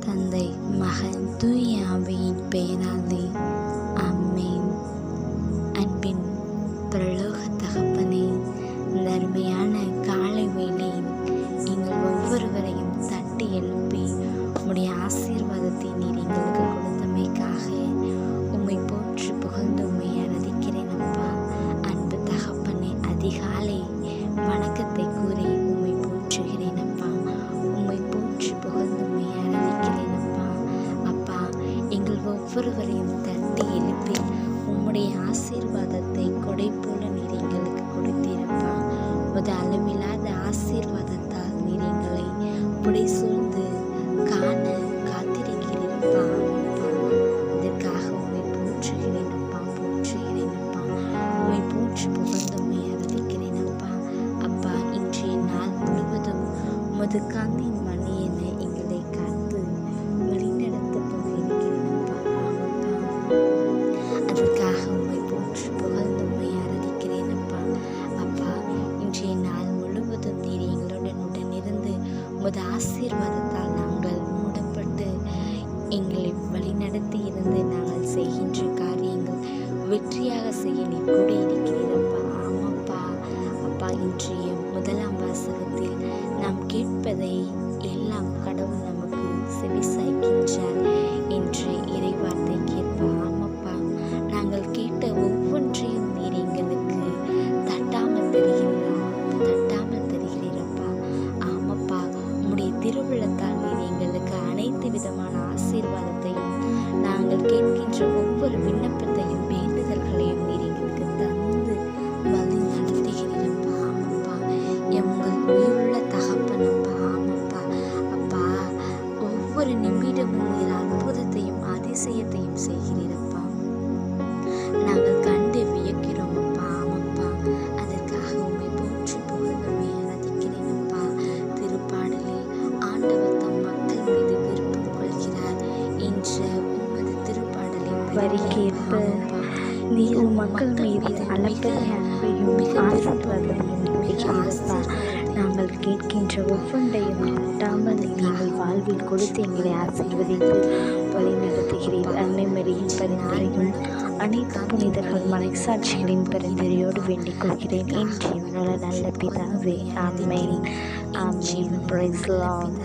தந்தை, மகன், தூய ஆவியின் பெயராலே ஆமென். அன்பின் பரலோக தகப்பனே, இந்த அருமையான காலை வேளையில் எங்கள் ஒவ்வொருவரையும் தட்டி எழுப்பி உம்முடைய ஆசீர்வாதத்தை நீர் எங்களுக்கு கொடுத்தமைக்காக உம்மை போற்றி புகழ்ந்து உம்மை ஆராதிக்கிறேன் அப்பா. அன்பு தகப்பனே, அதிகாலை வணக்கத்தை கூறி உம்மை போற்றுகிறேன் அப்பா. உம்மை போற்றி புகழ்ந்து உம்மை ஆராதிக்கிறேன் அப்பா. அப்பா, எங்கள் ஒவ்வொருவரையும் தட்டி எழுப்பி உம்முடைய ஆசீர்வாதத்தை கொடை போல நீர் எங்களுக்கு கொடுத்தீரப்பா. ஒரு அளவில்லாத ஆசீர்வாதத்தால் நீர் எங்களை புடை சூழ்ந்து காண காத்திருக்கிறீரப்பா. இதற்காக உம்மை போற்றுகிறேன் அப்பா, போற்றுகிறேன் அப்பா. உம்மை போற்றி புகழ்ந்து உம்மை ஆராதிக்கிறேன் அப்பா. அப்பா, இன்றைய நாள் முழுவதும் உமது கண்ணின் மணி என எங்களை காத்து வழிநடத்த போகிறேன் அப்பா. ஆமப்பா, அதற்காக உம்மை போற்றி புகழ்ந்து உம்மை ஆராதிக்கிறேன் அப்பா. அப்பா, இன்றைய நாள் முழுவதும் நீர் எங்களுடன் உடனிருந்து உமது ஆசீர்வாதத்தால் நாங்கள் மூடப்பட்டு எங்களை வழிநடத்தி இருந்து நாங்கள் செய்கின்ற காரியங்கள் வெற்றியாக செய்ய நீர் கூட இருக்கிறீரப்பா. ஆமாப்பா. அப்பா, இன்றைய முதலாம் வாசகத்தில் நாம் கேட்பதை எல்லாம் கடவுள் நமக்கு செவி சாய்க்கின்றார் என்று இறைவார்த்தை கேட்பா. ஆமாப்பா, நாங்கள் கேட்ட ஒவ்வொன்றையும் நீர் எங்களுக்கு தட்டாமல் தருகிறீரப்பா. ஆமாப்பா, உம்முடைய திருவிழத்தால் நீர் எங்களுக்கு அனைத்து விதமான ஆசீர்வாதத்தையும் நாங்கள் கேட்கின்ற ஒவ்வொரு விண்ணப்பத்தையும் வேண்டுதல்களையும் நீர் எங்களுக்கு தந்து வழி நடத்துகிறீரப்பா. ஆமாப்பா, எங்கள் உயிருள்ள தகப்பனப்பா. ஆமாப்பா. அப்பா, ஒவ்வொரு நிமிடமும் நீர் அற்புதத்தையும் அதிசயத்தையும் செய்கிறீரப்பா. நாங்கள் கண்டு வியக்கிறோம் அப்பா. ஆமாப்பா, அதற்காக உம்மை போற்றி புகழ்ந்து உம்மை ஆராதிக்கிறேன் அப்பா. திருப்பாடலில் ஆண்டவர் தம் மக்கள் மீது விருப்பம் கொள்கிறார் என்ற உமது திருப்பாடலின் வரிக்கேற்ப நீ உன் மக்கள் மீது அளப்பரிய அன்பையும் ஆசீர்வாதத்தையும் வைக்கிறீரப்பா. நாங்கள் கேட்கின்ற ஒவ்வொன்றையும் தட்டாமல் நீங்கள் வாழ்வில் கொடுத்து எங்களை ஆசீர்வதித்து வழி நடத்துகிறீர். அன்னை மரியின் பரிந்துரையும் அனைத்து புனிதர்கள் மனசாட்சிகளின் பரிந்துரையோடு வேண்டிக் கொள்கிறேன். இன்றைய நல்ல பிதாவே. Amen. Amen. Praise the Lord.